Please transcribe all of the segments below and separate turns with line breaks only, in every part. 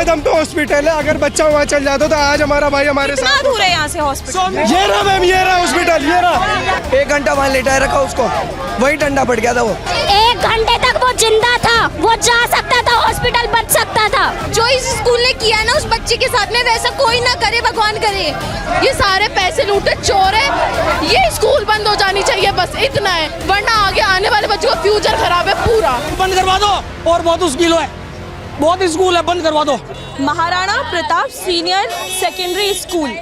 कदम पे हॉस्पिटल है, अगर बच्चा वहाँ चल जाता तो आज हमारा भाई हमारे साथ।
दूर है यहाँ से हॉस्पिटल?
ये रहा मैम, ये रहा हॉस्पिटल, ये रहा।
1 घंटा वहाँ लेटा रखा उसको, वही ठंडा पड़ गया था वो।
1 घंटे तक वो जिंदा था, वो जा सकता था, हॉस्पिटल बच सकता था।
जो इस स्कूल ने किया ना उस बच्चे के साथ में, वैसा कोई ना करे, भगवान करे। ये सारे पैसे लूटे चोर है, ये स्कूल बंद हो जानी चाहिए, बस इतना है, वरना आगे आने वाले बच्चों का फ्यूचर खराब है पूरा।
बंद करवा दो, और बहुत स्कूल है, बहुत स्कूल है, बंद करवा दो।
Maharana Pratap senior secondary school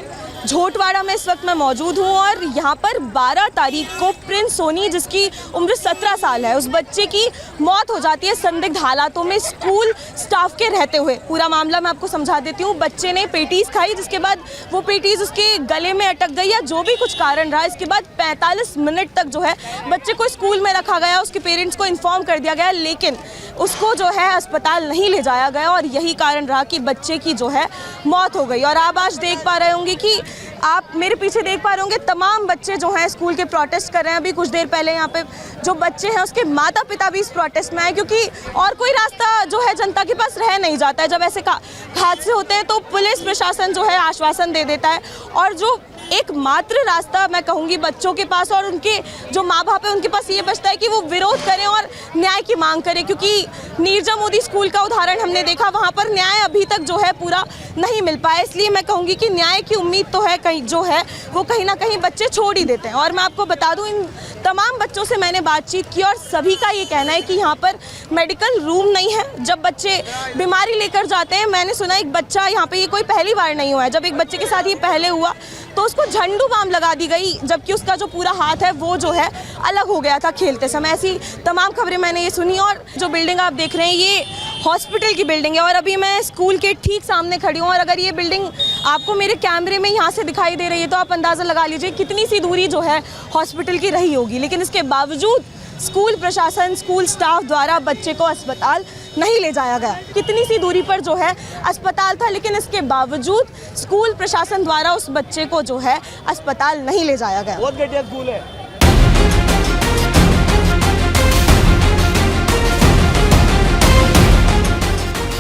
Jhotwara में इस वक्त मैं मौजूद हूँ और यहाँ पर 12 तारीख को प्रिंस सोनी, जिसकी उम्र 17 साल है, उस बच्चे की मौत हो जाती है संदिग्ध हालातों में स्कूल स्टाफ के रहते हुए। पूरा मामला मैं आपको समझा देती हूँ। बच्चे ने पेटीज खाई, जिसके बाद वो पेटीज उसके गले में अटक गई या जो भी कुछ कारण रहा, इसके बाद 45 मिनट तक जो है बच्चे को स्कूल में रखा गया, उसके पेरेंट्स को इन्फॉर्म कर दिया गया, लेकिन उसको जो है अस्पताल नहीं ले जाया गया और यही कारण रहा कि बच्चे की जो है मौत हो गई। और आप आज देख पा रहे होंगे कि आप मेरे पीछे देख पा रहे होंगे तमाम बच्चे जो हैं स्कूल के प्रोटेस्ट कर रहे हैं। अभी कुछ देर पहले यहाँ पे जो बच्चे हैं उसके माता पिता भी इस प्रोटेस्ट में आए, क्योंकि और कोई रास्ता जो है जनता के पास रह नहीं जाता है। जब ऐसे हादसे होते हैं तो पुलिस प्रशासन जो है आश्वासन दे देता है, और जो एकमात्र रास्ता मैं कहूँगी बच्चों के पास और उनके जो माँ बाप है उनके पास ये बचता है कि वो विरोध करें और न्याय की मांग करें। क्योंकि नीरजा मोदी स्कूल का उदाहरण हमने देखा, वहाँ पर न्याय अभी तक जो है पूरा नहीं मिल पाया। इसलिए मैं कहूँगी कि न्याय की उम्मीद तो है, कहीं जो है वो कहीं ना कहीं बच्चे छोड़ ही देते हैं। और मैं आपको बता दूँ, इन तमाम बच्चों से मैंने बातचीत की और सभी का ये कहना है कि यहाँ पर मेडिकल रूम नहीं है। जब बच्चे बीमारी लेकर जाते हैं, मैंने सुना एक बच्चा यहाँ पे, ये कोई पहली बार नहीं हुआ है, जब एक बच्चे के साथ ये पहले हुआ तो उसको झंडू बाम लगा दी गई, जबकि उसका जो पूरा हाथ है वो जो है अलग हो गया था खेलते समय। ऐसी तमाम खबरें मैंने ये सुनी। और जो बिल्डिंग आप देख रहे हैं ये हॉस्पिटल की बिल्डिंग है और अभी मैं स्कूल के ठीक सामने खड़ी हूँ। और अगर ये बिल्डिंग आपको मेरे कैमरे में यहाँ से दिखाई दे रही है तो आप अंदाज़ा लगा लीजिए कितनी सी दूरी जो है हॉस्पिटल की रही होगी। लेकिन इसके बावजूद स्कूल प्रशासन, स्कूल स्टाफ द्वारा बच्चे को अस्पताल नहीं ले जाया गया। कितनी सी दूरी पर जो है अस्पताल था, लेकिन इसके बावजूद स्कूल प्रशासन द्वारा उस बच्चे को जो है अस्पताल नहीं ले जाया गया।
बहुत घटिया स्कूल है।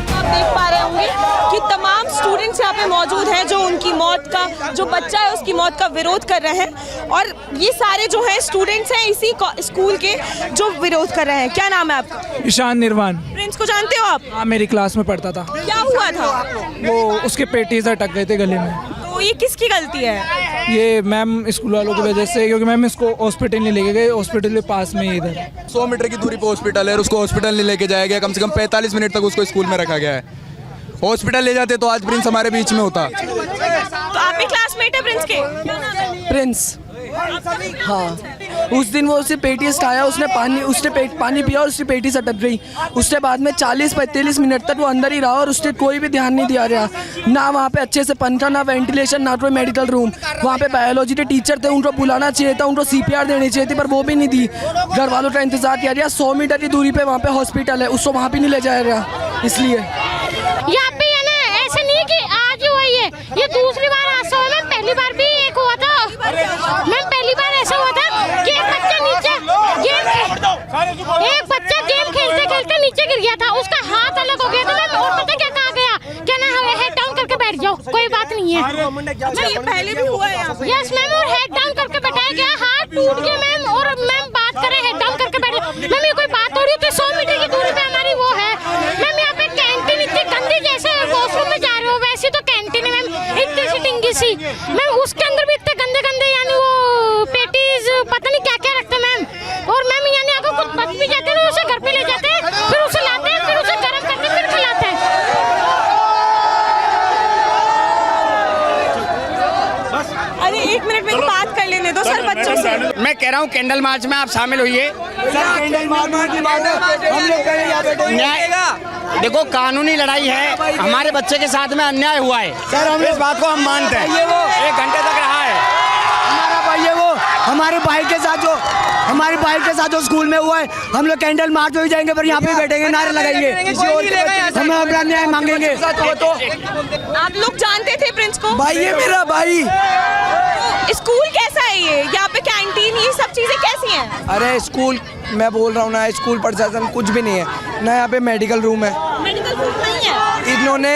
आप देख पा रहे होंगे कि तमाम स्टूडेंट्स यहाँ पे मौजूद हैं जो उनकी मौत का, जो बच्चा है उसकी मौत का विरोध कर रहे हैं। और ये सारे जो हैं स्टूडेंट्स हैं इसी स्कूल के जो विरोध कर रहे हैं। क्या नाम है आपका?
ईशान निर्वाण।
प्रिंस को जानते हो आप?
हाँ, मेरी क्लास में पढ़ता था।
क्या हुआ था?
वो उसके पेटीज अटक गए थे गले में।
तो ये किसकी गलती है?
ये मैम स्कूल वालों की वजह से, क्योंकि मैम इसको हॉस्पिटल नहीं लेके गए, हॉस्पिटल के पास में ही इधर
100 मीटर की दूरी पे हॉस्पिटल है और उसको हॉस्पिटल नहीं लेके जाया गया। कम से कम 45 मिनट तक उसको स्कूल में रखा गया है। हॉस्पिटल ले जाते तो आज प्रिंस हमारे बीच में होता।
तो आप भी क्लासमेट है प्रिंस के?
प्रिंस, हाँ, उस दिन वो उसे पेटीज खाया, उसने पानी पिया और उसकी पेटीज अटक गई। उसके बाद में 40-45 मिनट तक वो अंदर ही रहा और उसने कोई भी ध्यान नहीं दिया रहा। ना वहाँ पे अच्छे से पंखा, ना वेंटिलेशन, ना कोई मेडिकल रूम। वहाँ पे बायोलॉजी के टीचर थे, उनको बुलाना चाहिए था, उनको CPR देनी चाहिए थी, पर वो भी नहीं दी। घर वालों का इंतजार किया गया। 100 मीटर की दूरी पे वहाँ पे हॉस्पिटल है, उसको वहाँ भी नहीं ले जाया गया। इसलिए
यहाँ पे है ना, ऐसे नहीं कि आज हुआ ये दूसरी बार हादसा हुआ। मैम पहली बार भी एक हुआ था। मैम पहली बार ऐसा हुआ था कि एक बच्चा गेम खेलते खेलते नीचे गिर गया था, उसका हाथ अलग हो गया था। मैम और पता क्या कहा गया, क्या ना हेड डाउन करके बैठ जाओ, कोई बात नहीं है।
ये पहले भी हुआ है यहाँ पे?
यस मैम, और हेड डाउन करके बैठाया गया, हाथ टूट गया मैम। और मैम बात करें हेड डाउन करके बैठे, मैम ये कोई बात हो रही है? 100 मीटर की दूरी पे हमारी वो है मैम। यहाँ पे कैंटीन इतनी गंदी, जैसे वॉशरूम में जा रहे हो वैसे तो कैंटीन है मैम, इतनी सी टिंगी सी मैम, उसके अंदर भी इतने गंदे गंदे यानी वो पेटीज पता नहीं क्या क्या रखते मैम। और मैम यानी अगर कुछ बच भी जाते हैं तो उसे घर पे ले जाते हैं, फिर उसे लाते हैं, फिर उसे गर्म करके फिर खिलाते हैं।
अरे 1 मिनट में बात कर लेने दो सर बच्चों से।
मैं कह रहा हूँ कैंडल मार्च में आप शामिल होइए। देखो, कानूनी लड़ाई है, हमारे बच्चे के साथ में अन्याय हुआ है सर, हम इस बात को हम मानते हैं। 1 घंटे तक रहा है
हमारा भाई है वो, हमारे भाई के साथ जो स्कूल में हुआ है। हम लोग कैंडल मार्च में भी जाएंगे, पर यहाँ पे बैठेंगे, नारे लगाएंगे, हम अपना न्याय मांगेंगे।
आप लोग जानते थे प्रिंस को?
भाई ये मेरा भाई।
स्कूल कैसा है ये? यहाँ पे कैंटीन, ये सब चीजें कैसी हैं?
अरे स्कूल, मैं बोल रहा हूँ ना, स्कूल प्रशासन कुछ भी नहीं है ना। यहाँ पे मेडिकल रूम है,
मेडिकल रूम नहीं है।
इन्होंने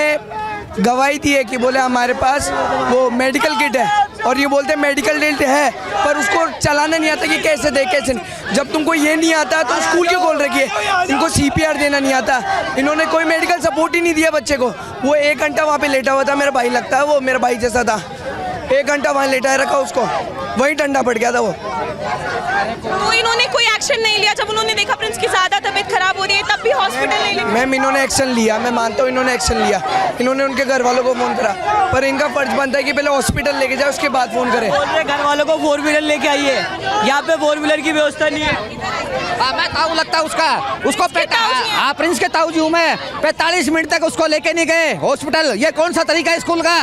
गवाही दी है कि बोले हमारे पास वो मेडिकल किट है, और ये बोलते हैं मेडिकल किट है पर उसको चलाना नहीं आता कि कैसे दे कैसे नहीं। जब तुमको ये नहीं आता तो स्कूल क्यों खोल रखी है? इनको CPR देना नहीं आता, इन्होंने कोई मेडिकल सपोर्ट ही नहीं दिया बच्चे को। वो 1 घंटा वहाँ पे लेटा हुआ था, मेरा भाई लगता है, वो मेरा भाई जैसा था, 1 घंटा वहाँ लेटाए रखा उसको, वहीं ठंडा पड़ गया था वो।
तो इन्होंने कोई एक्शन नहीं लिया जब उन्होंने देखा प्रिंस की ज़्यादा तबीयत खराब हो रही है, तब भी हॉस्पिटल नहीं लेके?
मैम इन्होंने एक्शन लिया, मैं मानता हूँ इन्होंने एक्शन लिया, इन्होंने उनके घर वालों को फ़ोन करा, पर इनका फर्ज बनता है कि पहले हॉस्पिटल लेके जाए उसके बाद फ़ोन करें।
बोल रहे घर वालों को 4 व्हीलर लेके आइए, यहाँ पे 4 व्हीलर की व्यवस्था नहीं है।
मैं ताऊ लगता उसका, उसको हाँ प्रिंस के ताऊ जी हूँ मैं। 45 मिनट तक उसको लेके नहीं गए हॉस्पिटल, ये कौन सा तरीका है स्कूल का?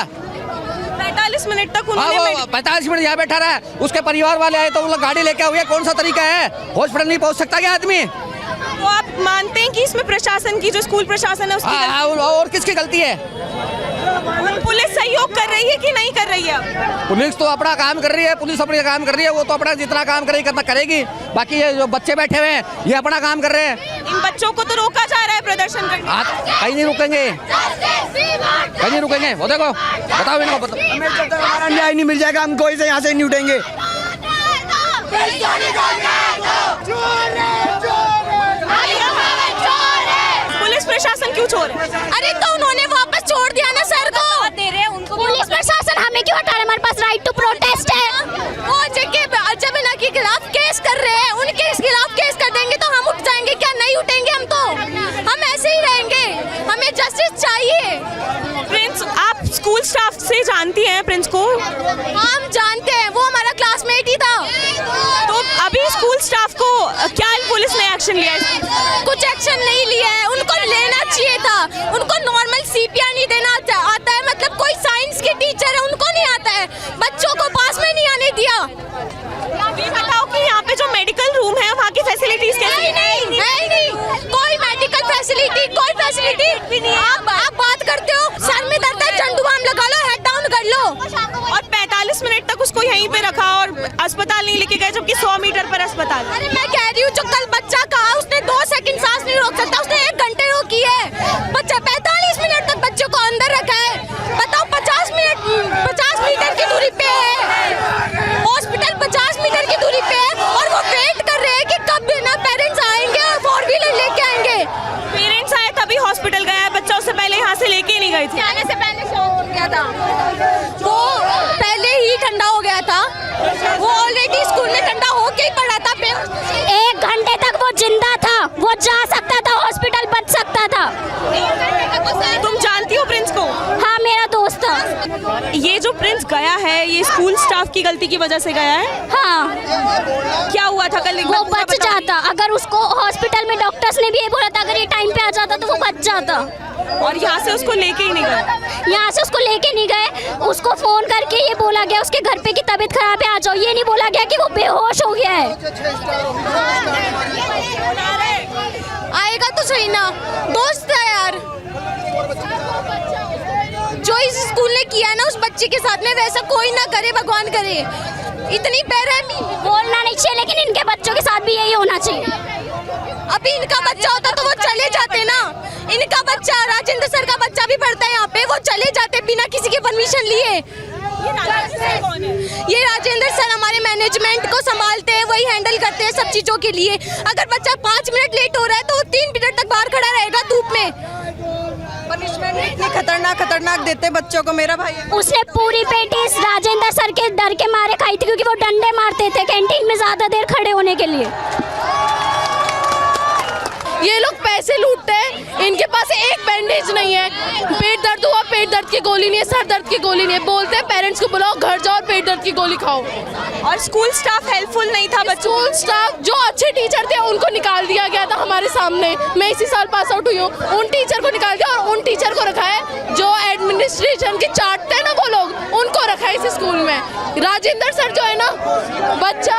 45 मिनट तक उन्होंने
45 मिनट यहाँ बैठा रहा, उसके परिवार वाले आए तो वो लोग गाड़ी लेके आए, कौन सा तरीका है? हॉस्पिटल नहीं पहुँच सकता क्या आदमी?
तो आप मानते हैं कि इसमें प्रशासन की, जो स्कूल प्रशासन है उसकी
और किसकी गलती है?
पुलिस सहयोग कर रही है कि नहीं कर रही है?
पुलिस तो अपना काम कर रही है, पुलिस अपना काम कर रही है, वो तो अपना जितना काम करेगी करना करेगी। बाकी ये जो बच्चे बैठे हुए हैं ये अपना काम कर रहे हैं।
इन बच्चों को तो रोका जा रहा है प्रदर्शन करने।
कहीं नहीं रुकेंगे, कहीं नहीं रुकेंगे। वो देखो, बताओ इनको, बताओ।
हमारा न्याय नहीं मिल जाएगा, हम कोई से यहाँ से नहीं उठेंगे।
पुलिस प्रशासन क्यों छोड़ रहे हैं?
अरे तो उन्होंने वापस छोड़ दिया ना सर को, दे रहे हैं उनको। पुलिस प्रशासन हमें क्यों हटा रहे? हमारे पास राइट टू प्रोटेस्ट है। वो जब इनके के खिलाफ केस कर रहे हैं, उनके खिलाफ केस कर देंगे तो हम उठ जाएंगे क्या? नहीं उठेंगे हम, तो हम ऐसे ही रहेंगे, हमें जस्टिस चाहिए।
प्रिंस, आप स्कूल स्टाफ से जानती हैं प्रिंस को?
हम जानते हैं, वो हमारा क्लासमेट ही था।
तो अभी स्कूल स्टाफ को क्या पुलिस ने एक्शन लिया है?
कुछ एक्शन नहीं लिया है, उनको लेना चाहिए था। उनको नॉर्मल CPR नहीं देना आता है, मतलब कोई साइंस के टीचर है उनको नहीं आता है, बच्चों को पास में नहीं आने दिया।
ये बताओ कि यहाँ पे जो मेडिकल रूम है वहाँ की फैसिलिटीज कैसी हैं?
नहीं, कोई मेडिकल फैसिलिटी, कोई फैसिलिटी नहीं। आप बात करते हो, सर में दर्द है, झंडू बाम लगा लो, हेड डाउन कर लो।
और 45 मिनट तक उसको यहीं पे रखा और अस्पताल नहीं लेके गए, जबकि 100 मीटर पर अस्पताल।
अरे मैं कह रही हूँ, जो कल बच्चा कहा उसने 2 सेकंड सांस नहीं रोक सकता, उसने 1 घंटे रोकी है। बच्चा 45 मिनट तक बच्चे को अंदर रखा है। बताओ, 50 मीटर की दूरी पे है हॉस्पिटल, 50 मीटर की दूरी पे है, और वो वेट कर रहे हैं कि कब ना पेरेंट्स आएंगे और 4 व्हीलर लेके आएंगे।
पेरेंट्स आए तभी हॉस्पिटल गया है, बच्चा उससे पहले यहाँ से लेके नहीं गई थी।
आने से पहले शॉक हो गया था, वो पहले ही ठंडा हो गया था, वो ऑलरेडी स्कूल में ठंडा होके ही पड़ा था। 1 घंटे तक वो जिंदा था, वो जा सकता था, हॉस्पिटल बच सकता था।
तुम जानती हो प्रिंस को?
हाँ, मेरा दोस्त था।
ये जो प्रिंस गया है, ये स्कूल स्टाफ की गलती की वजह से गया है?
हाँ,
क्या हुआ था कल?
वो बच जाता, अगर उसको हॉस्पिटल में डॉक्टर्स ने भी ये बोला था अगर ये टाइम पे आ जाता तो वो बच जाता।
और यहाँ से उसको लेके ही नहीं गए?
यहाँ से उसको लेके नहीं गए, उसको फोन करके ये बोला गया उसके घर पे की तबीयत खराब है, आ जाओ। ये नहीं बोला गया कि वो बेहोश हो गया है। आएगा तो सही ना, दोस्त है यार। जो इस स्कूल ने किया है ना उस बच्चे के साथ में, वैसा कोई ना करे, भगवान करे। इतनी बेरहमी बोलना नहीं चाहिए, लेकिन इनके बच्चों के साथ भी यही होना चाहिए। अभी इनका बच्चा होता तो वो चले जाते ना। इनका बच्चा, राजेंद्र सर का बच्चा भी पढ़ता है यहाँ पे, वो चले जाते बिना किसी की परमिशन लिए। ये राजेंद्र सर हमारे मैनेजमेंट को संभालते हैं, वही हैंडल करते हैं सब चीजों के लिए। अगर बच्चा 5 मिनट लेट हो रहा है तो वो 3 मिनट तक बाहर खड़ा रहेगा धूप में।
पनिशमेंट इतनी खतरनाक देते बच्चों को। मेरा भाई
उसने पूरी पेटी इस राजेंद्र सर के डर के मारे खाई थी, क्योंकि वो डंडे मारते थे कैंटीन में ज्यादा देर खड़े होने के लिए।
ये लोग पैसे लूटते हैं, इनके पास एक बैंडेज नहीं है। पेट दर्द हुआ, पेट दर्द की गोली नहीं है, सर दर्द की गोली नहीं है, बोलते हैं पेरेंट्स को बुलाओ, घर जाओ और पेट दर्द की गोली खाओ।
और स्कूल स्टाफ हेल्पफुल नहीं था बच्चों?
स्कूल स्टाफ जो अच्छे टीचर थे उनको निकाल दिया गया था हमारे सामने। मैं इसी साल पास आउट हुई हूँ, उन टीचर को निकाल दिया और उन टीचर को रखा है जो एडमिनिस्ट्रेशन की चाटते हैं ना वो लोग, उनको रखा है इस स्कूल में। राजेंद्र सर जो है ना, बच्चा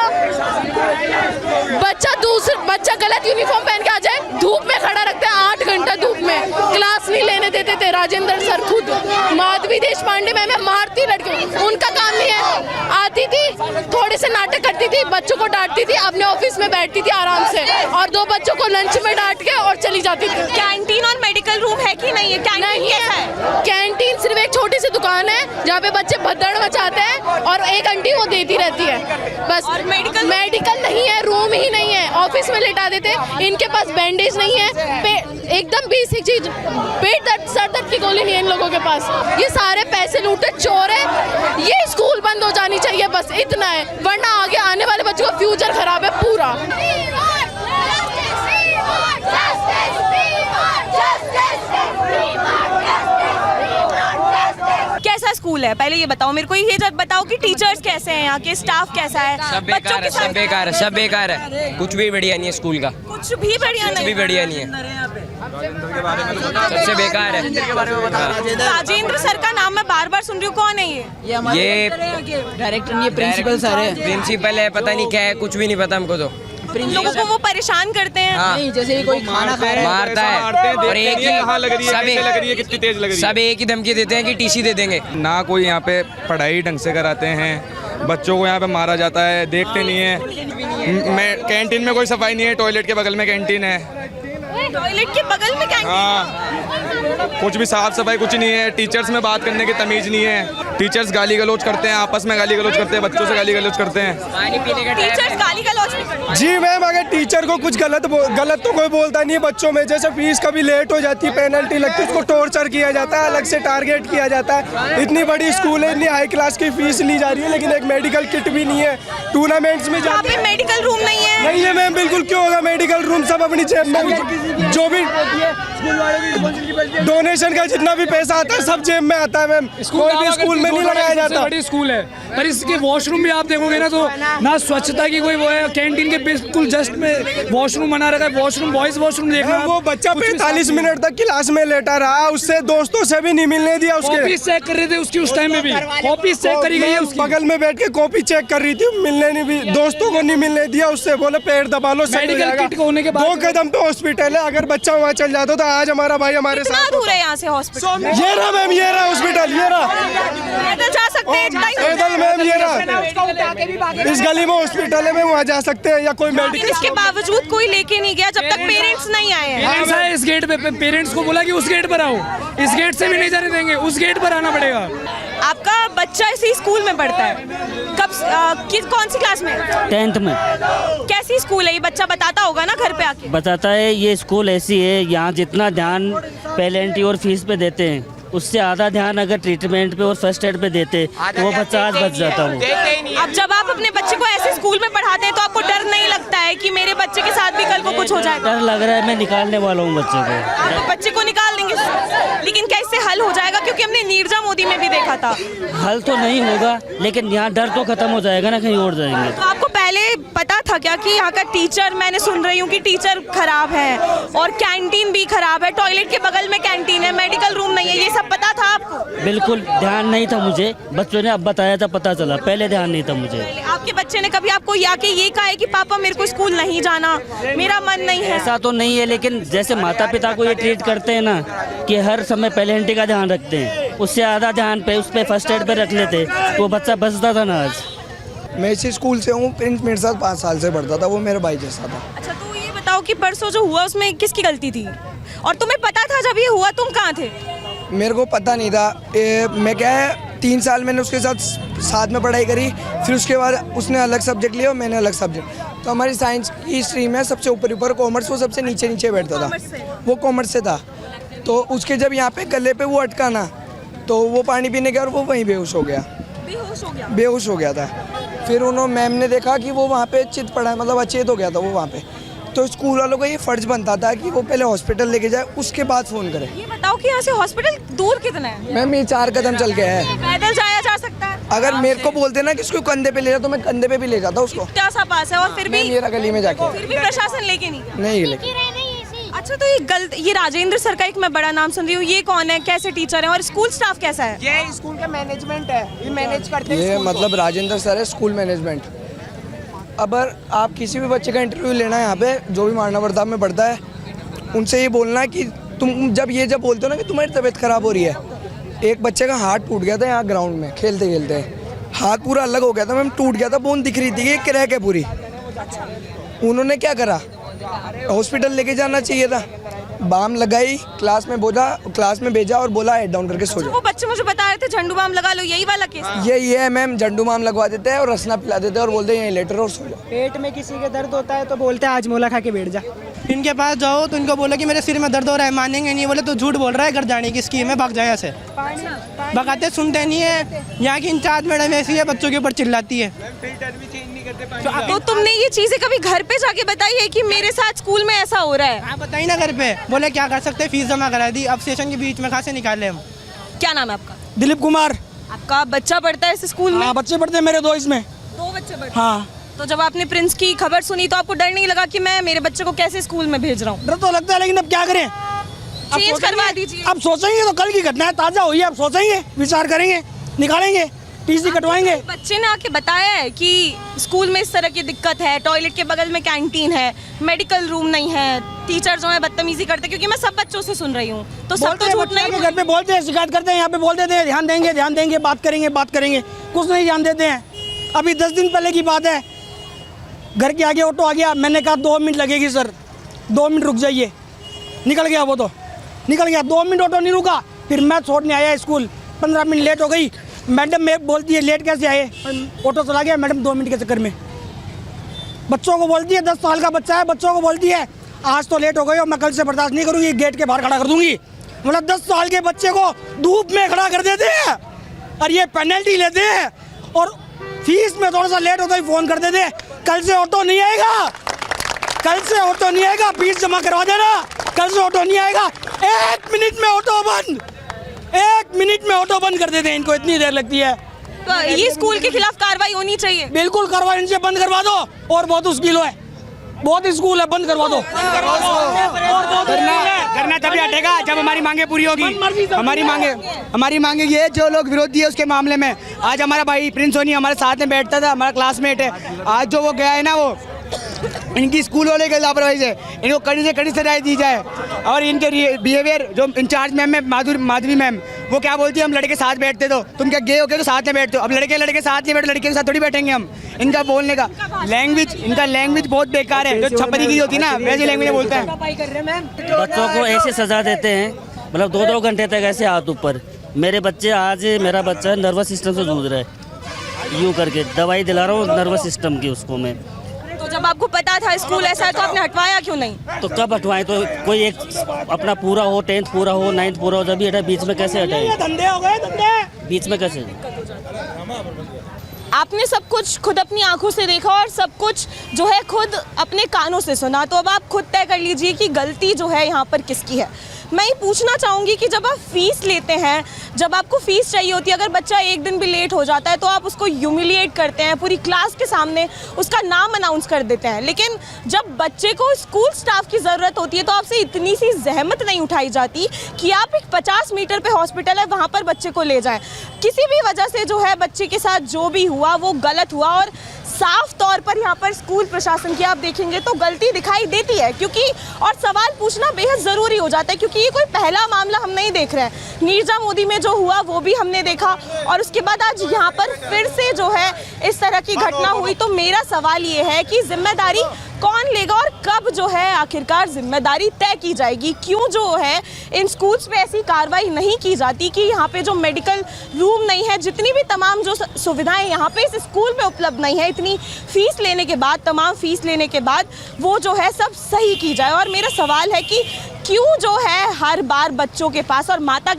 गलत यूनिफॉर्म पहन के आ जाए, धूप में खड़ा रखते हैं 8 घंटा धूप में, क्लास नहीं लेने देते थे राजेंद्र सर खुद। माधवी देशपांडे मैम मारती लड़कियों, उनका काम नहीं है। आती थी, थोड़े से नाटक करती थी, बच्चों को डांटती थी, अपने ऑफिस में बैठ बैठती थी आराम से और 2 बच्चों को लंच में डांट के और चली जाती थी।
कैंटीन और मेडिकल रूम है कि नहीं है? कैंटीन
नहीं
कैसा
है, कैंटीन सिर्फ एक छोटी सी दुकान है जहाँ पे बच्चे भद्दड़ मचाते हैं और एक आंटी वो देती रहती है बस।
और
मेडिकल नहीं है, रूम ही नहीं है, ऑफिस में लेटा देते हैं। इनके पास बैंडेज नहीं है, एकदम बेसिक चीज, पेट दर्द सर दर्द की गोली नहीं है इन लोगों के पास। ये सारे पैसे लूटे चोर है। ये स्कूल बंद हो जानी चाहिए, बस इतना है, वरना आगे आने वाले बच्चों का फ्यूचर खराब है पूरा।
कैसा स्कूल है पहले ये बताओ मेरे को, ये जब बताओ कि टीचर्स कैसे हैं, यहाँ के स्टाफ कैसा है,
सब बेकार है, सब बेकार है, सब बेकार है, कुछ भी बढ़िया नहीं है स्कूल का,
कुछ भी बढ़िया
कुछ
नहीं,
भी बढ़िया नहीं है, सबसे बेकार है।
राजेंद्र सर का नाम मैं बार बार सुन रही हूँ, कौन है ये
डायरेक्टर, ये प्रिंसिपल सर है।
प्रिंसिपल है, पता नहीं क्या है, कुछ भी नहीं पता हमको तो।
लोगों को वो परेशान करते हैं।
हाँ,
नहीं, जैसे ही कोई खाना खा रहा है
मारता है और एक ही
कितनी तेज लग रही है,
सब एक ही धमकी देते हैं कि टीसी दे देंगे।
ना कोई यहाँ पे पढ़ाई ढंग से कराते हैं, बच्चों को यहाँ पे मारा जाता है, देखते नहीं है। मैं कैंटीन में कोई सफाई नहीं है, टॉयलेट के बगल में कैंटीन है।
टॉयलेट के बगल में कैंटीन?
हाँ, कुछ भी साफ सफाई कुछ नहीं है। टीचर्स में बात करने की तमीज नहीं है। टीचर्स गाली गलौज करते हैं, आपस में गाली गलौज करते हैं, बच्चों से गाली गलौज करते हैं।
पानी पीने का
टीचर्स गाली गलौज भी करते हैं?
जी मैम, अगर टीचर को कुछ गलत तो कोई बोलता नहीं है। बच्चों में जैसे फीस कभी लेट हो जाती है, पेनल्टी लगती है, उसको टॉर्चर किया जाता है, अलग से टारगेट किया जाता है। इतनी बड़ी स्कूल है, इतनी हाई क्लास की फीस ली जा रही है, लेकिन एक मेडिकल किट भी नहीं है। टूर्नामेंट्स में
यहाँ पे मेडिकल रूम नहीं है?
नहीं है मैम, बिल्कुल। क्यों होगा मेडिकल रूम? सब अपनी जेब में, जो भी डोनेशन का जितना भी पैसा आता है सब जेब में आता है मैम, कोई भी स्कूल में नहीं लगाया जाता।
बड़ी स्कूल है, पर इसके वॉशरूम भी आप देखोगे ना तो ना स्वच्छता की कोई वो है। कैंटीन के बिल्कुल जस्ट में वॉशरूम बना रखा है, वॉशरूम बॉयज वॉशरूम देखना।
वो बच्चा 45 मिनट तक क्लास में लेटा रहा, उससे दोस्तों से भी नहीं मिलने दिया। उसके
कॉपी चेक कर रहे थे उसकी, उस टाइम में भी कॉपी चेक करी गई है उसकी।
बगल में बैठ के कॉपी चेक कर रही थी, मिलने नहीं भी, दोस्तों को नहीं मिलने दिया। उससे बोले पेट दबा लो,
मेडिकल किट होने के बाद
2 कदम पे हॉस्पिटल है। अगर बच्चा वहाँ चल जाता तो आज हमारा भाई हमारे
कितना
साथ
दूर है यहाँ से हॉस्पिटल?
ये रहा मैम, ये रहा हॉस्पिटल, ये रहा।
पैदल जा सकते हैं?
पैदल मैम, ये रहा। इस गली में हॉस्पिटल है, मैं वहाँ जा सकते हैं या कोई
लेकिन
मेडिकल।
इसके बावजूद कोई लेके नहीं गया जब तक पेरेंट्स नहीं आए हैं।
पेरेंट्स आए इस गेट पे, पेरेंट्स को बोला कि उस गेट पर आओ, इस गेट से भी नहीं जाने देंगे, उस गेट पर आना पड़ेगा।
आपका बच्चा इसी स्कूल में पढ़ता है? कौन सी क्लास में?
10th में।
कैसी स्कूल है ये? बच्चा बताता होगा ना घर पे आके?
बताता है, ये स्कूल ऐसी है, यहाँ जितना ध्यान पेलेंटी और फीस पे देते हैं उससे आधा ध्यान अगर ट्रीटमेंट पे और फर्स्ट एड पे देते तो वो बच्चा आज बच जाता वो।
अब जब आप अपने बच्चे को ऐसे स्कूल में पढ़ाते हैं तो आपको डर नहीं लगता है कि मेरे बच्चे के साथ भी कल को कुछ हो जाएगा?
डर लग रहा है, मैं निकालने वाला हूँ बच्चे को।
आप बच्चे को निकाल देंगे, लेकिन कैसे हल हो जाएगा? क्योंकि हमने नीरजा मोदी में भी देखा था।
हल तो नहीं होगा, लेकिन यहाँ डर तो खत्म हो जाएगा ना, कहीं और जाएंगे।
तो आपको पहले पता था क्या कि यहाँ का टीचर, मैंने सुन रही हूँ कि टीचर खराब है और कैंटीन भी खराब है, टॉयलेट के बगल में कैंटीन है, मेडिकल रूम नहीं है, ये सब पता था आपको?
बिल्कुल ध्यान नहीं था मुझे, बच्चों ने अब बताया था, पता चला, पहले ध्यान नहीं था मुझे।
आपके बच्चे ने कभी आपको आके ये कहा है कि पापा मेरे को स्कूल नहीं जाना, मेरा मन नहीं है?
ऐसा तो नहीं है, लेकिन जैसे माता पिता को ये ट्रीट करते हैं ना कि हर समय पेलेंटी का ध्यान रखते हैं, उससे आधा ध्यान पे उस पे फर्स्ट एड पे रख लेते तो वो बच्चा बचता था ना आज।
मैं इसी स्कूल से हूँ, प्रिंस मेरे साथ 5 साल से पढ़ता था, वो मेरा भाई जैसा था।
अच्छा, तो ये बताओ कि परसों जो हुआ उसमें किसकी गलती थी? और तुम्हें पता था जब ये हुआ, तुम कहाँ थे?
मेरे को पता नहीं था। मैं क्या है, 3 साल मैंने उसके साथ में पढ़ाई करी, फिर उसके बाद उसने अलग सब्जेक्ट लिया और मैंने अलग सब्जेक्ट। तो हमारी साइंस की स्ट्रीम है सबसे ऊपर, कॉमर्स वो सबसे नीचे बैठता था, वो कॉमर्स से था। तो उसके जब यहाँ पे गले पे वो अटका ना, तो वो पानी पीने गया और वो वहीं बेहोश हो गया। बेहोश हो गया था। फिर उन्होंने मैम ने देखा कि वो वहाँ पे चित पड़ा है, मतलब अचेत हो गया था वो वहाँ पे। तो स्कूल वालों का ये फर्ज बनता था कि वो पहले हॉस्पिटल लेके जाए, उसके बाद फ़ोन करे।
ये बताओ कि यहाँ से हॉस्पिटल दूर कितना है?
मैम ये 4 कदम चल के है।
पैदल जाया जा सकता है?
अगर मेरे को बोलते ना कि उसको कंधे पे ले जा, तो मैं कंधे पे भी ले जाता उसको।
इतना सा पास है और फिर भी
मेरा गली में जाके,
फिर भी प्रशासन लेके नहीं गया?
नहीं लेके।
अच्छा, तो ये राजेंद्र सर का एक मैं बड़ा नाम सुन रही हूँ, ये कौन है, कैसे टीचर है और स्कूल स्टाफ कैसा है?
ये स्कूल का मैनेजमेंट है, ये मैनेज करते हैं।
ये मतलब राजेंद्र सर है, स्कूल मैनेजमेंट। अगर आप किसी भी बच्चे का इंटरव्यू लेना है यहाँ पे, जो भी मारना प्रताप में पढ़ता है, उनसे ये बोलना है कि तुम जब बोलते हो ना कि तुम्हारी तबीयत ख़राब हो रही है। एक बच्चे का हाथ टूट गया था यहाँ ग्राउंड में खेलते खेलते, हाथ पूरा अलग हो गया था मैम, टूट गया था, बोन दिख रही थी, ये क्रैक है पूरी, उन्होंने क्या करा, हॉस्पिटल लेके जाना चाहिए था, बाम लगाई, क्लास में भेजा और बोला हेड डाउन करके सो जाओ।
वो बच्चे मुझे बता रहे थे झंडू बाम लगा लो, यही वाला केस?
ये है मैम, झंडू बाम लगवा देते हैं और रसना पिला देते हैं और बोलते हैं यहीं लेटर और सो जाओ।
पेट में किसी के दर्द होता है तो बोलते हैं आज मोला खा के बैठ जा। इनके पास जाओ तो इनको बोला कि मेरे सिर में दर्द हो रहा है, मानेंगे नहीं, बोले तो झूठ बोल रहा है, घर जाने की स्कीम है, भाग जाए ऐसे। भगाते सुनते नहीं है, यहाँ की इंचार्ज मैडम ऐसी है, बच्चों के ऊपर चिल्लाती है।
तो तुमने ये चीजें कभी घर पे जाके बताई है कि मेरे साथ स्कूल में ऐसा हो रहा है?
हाँ बताई ना घर पे, बोले क्या कर सकते हैं, फीस जमा करा दी, अब सेशन के बीच में कहाँ से निकाले हम।
क्या नाम है आपका?
दिलीप कुमार।
आपका बच्चा पढ़ता है इस स्कूल में?
हाँ, बच्चे पढ़ते हैं मेरे 2 इसमें।
2 बच्चे पढ़ते हैं?
हाँ।
तो जब आपने प्रिंस की खबर सुनी तो आपको डर नहीं लगा कि मैं मेरे बच्चे को कैसे स्कूल में भेज रहा हूँ?
डर तो लगता है, लेकिन अब क्या करें,
चेंज करवा दीजिए।
अब सोचेंगे, तो कल की घटना है, ताज़ा हुई है, अब सोचेंगे, विचार करेंगे, निकालेंगे, टीसी कटवाएंगे।
बच्चे ने आके बताया है कि स्कूल में इस तरह की दिक्कत है, टॉयलेट के बगल में कैंटीन है, मेडिकल रूम नहीं है, टीचर जो है बदतमीजी करते, क्योंकि मैं सब बच्चों से सुन रही हूँ, तो सब तो झूठ नहीं।
घर पे बोलते हैं, शिकायत करते हैं, यहाँ पे बोल देते हैं ध्यान देंगे, बात करेंगे, कुछ नहीं ध्यान देते हैं। अभी 10 दिन पहले की बात है, घर के आगे ऑटो आ गया, मैंने कहा 2 मिनट लगेगी सर, 2 मिनट रुक जाइए, निकल गया, वो तो निकल गया, 2 मिनट ऑटो नहीं रुका, फिर मैं छोड़ने आया स्कूल, 15 मिनट लेट हो गई, मैडम मैं बोलती है लेट कैसे आए, ऑटो चला गया मैडम 2 मिनट के चक्कर में। बच्चों को बोलती है, 10 साल का बच्चा है, बच्चों को बोलती है आज तो लेट हो गई और मैं कल से बर्दाश्त नहीं करूँगी, गेट के बाहर खड़ा कर दूंगी। मतलब 10 साल के बच्चे को धूप में खड़ा कर देते हैं और ये पेनल्टी लेते हैं, और फीस में थोड़ा सा लेट होता ही फ़ोन कर देते हैं, कल से ऑटो नहीं आएगा, फीस जमा करवा देना, कल से ऑटो नहीं आएगा। 1 मिनट में ऑटो बंद, 1 मिनट में ऑटो बंद कर देते हैं, इनको इतनी देर लगती है।
तो ये स्कूल के खिलाफ कार्रवाई होनी चाहिए।
बिल्कुल कार्रवाई, इनसे बंद करवा दो, और बहुत मुश्किल है, बहुत स्कूल है, बंद करवा दो।
करना तभी हटेगा जब हमारी मांगे पूरी होगी। हमारी मांगे ये, जो लोग विरोधी है उसके मामले में, आज हमारा भाई प्रिंस सोनी हमारे साथ में बैठता था, हमारा क्लासमेट है, आज जो वो गया है ना, वो इनकी स्कूल वाले के लापरवाही से इनको कड़ी से कड़ी सजाएं दी जाए। और इनके बिहेवियर, जो इंचार्ज मैम है माधवी मैम, वो क्या बोलती है, हम लड़के साथ बैठते तो तुम क्या गे हो गए तो साथ में बैठते हो, अब लड़के साथ नहीं बैठे, लड़के के साथ थोड़ी बैठेंगे हम। इनका बोलने का लैंग्वेज बहुत बेकार है, जो छपरी की होती है ना वैसी लैंग्वेज बोलते हैं।
बच्चों को ऐसे सजा देते हैं, मतलब 2-2 घंटे तक ऐसे हाथ ऊपर। मेरे बच्चे, आज मेरा बच्चा नर्वस सिस्टम से जूझ रहा है, यूँ करके दवाई दिला रहा हूँ नर्वस सिस्टम की उसको मैं।
तो जब आपको पता था स्कूल ऐसा है तो आपने हटवाया क्यों नहीं?
तो कब हटवाएं, तो कोई एक अपना पूरा हो, 10th पूरा हो, 9th पूरा हो, जब भी हटा, बीच में कैसे हटाए,
धंधे हो गए,
बीच में कैसे?
आपने सब कुछ खुद अपनी आंखों से देखा और सब कुछ जो है खुद अपने कानों से सुना, तो अब आप खुद तय कर लीजिए कि गलती जो है यहाँ पर किसकी है। मैं ये पूछना चाहूँगी कि जब आप फीस लेते हैं, जब आपको फीस चाहिए होती है, अगर बच्चा 1 दिन भी लेट हो जाता है तो आप उसको ह्यूमिलिएट करते हैं, पूरी क्लास के सामने उसका नाम अनाउंस कर देते हैं, लेकिन जब बच्चे को स्कूल स्टाफ की ज़रूरत होती है तो आपसे इतनी सी जहमत नहीं उठाई जाती कि आप एक 50 मीटर पे हॉस्पिटल है वहाँ पर बच्चे को ले जाएं। किसी भी वजह से जो है बच्चे के साथ जो भी हुआ वो गलत हुआ, और साफ तौर पर यहाँ पर स्कूल प्रशासन की आप देखेंगे तो गलती दिखाई देती है, क्योंकि और सवाल पूछना बेहद ज़रूरी हो जाता है, क्योंकि ये कोई पहला मामला हम नहीं देख रहे हैं। नीरजा मोदी में जो हुआ वो भी हमने देखा, और उसके बाद आज यहाँ पर फिर से जो है इस तरह की घटना हुई। तो मेरा सवाल ये है कि जिम्मेदारी कौन लेगा और कब जो है आखिरकार जिम्मेदारी तय की जाएगी? क्यों जो है इन स्कूल्स पे ऐसी कार्रवाई नहीं की जाती कि यहाँ पे जो मेडिकल रूम नहीं है, जितनी भी तमाम जो सुविधाएं यहाँ पे इस स्कूल में उपलब्ध नहीं है, इतनी फीस लेने के बाद, तमाम फीस लेने के बाद वो जो है सब सही की जाए। और मेरा सवाल है कि क्यों जो है हर बार बच्चों के पास और माता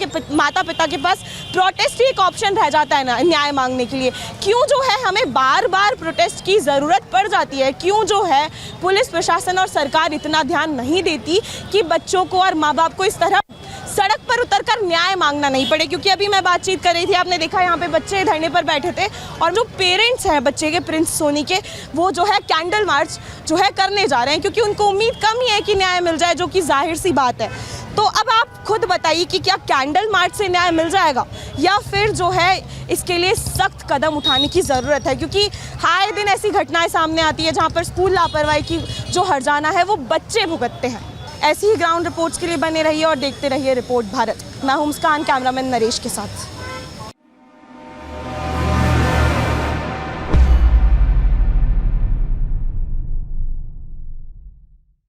पिता के पास प्रोटेस्ट ही एक ऑप्शन रह जाता है ना न्याय मांगने के लिए? क्यों जो है हमें बार बार प्रोटेस्ट की ज़रूरत पड़ जाती है? क्यों जो है पुलिस प्रशासन और सरकार इतना ध्यान नहीं देती कि बच्चों को और माँ बाप को इस तरह सड़क पर उतरकर न्याय मांगना नहीं पड़े? क्योंकि अभी मैं बातचीत कर रही थी, आपने देखा यहाँ पे बच्चे धरने पर बैठे थे, और जो पेरेंट्स हैं बच्चे के, प्रिंस सोनी के, वो जो है कैंडल मार्च जो है करने जा रहे हैं, क्योंकि उनको उम्मीद कम ही है कि न्याय मिल जाए, जो कि जाहिर सी बात है। तो अब आप खुद बताइए कि क्या कैंडल मार्च से न्याय मिल जाएगा, या फिर जो है इसके लिए सख्त कदम उठाने की ज़रूरत है? क्योंकि आए दिन ऐसी घटनाएं सामने आती है जहां पर स्कूल लापरवाही की जो हर्जाना है वो बच्चे भुगतते हैं। ऐसी ही ग्राउंड रिपोर्ट्स के लिए बने रहिए और देखते रहिए रिपोर्ट भारत। मैं हूं मुस्कान, कैमरामैन नरेश के साथ।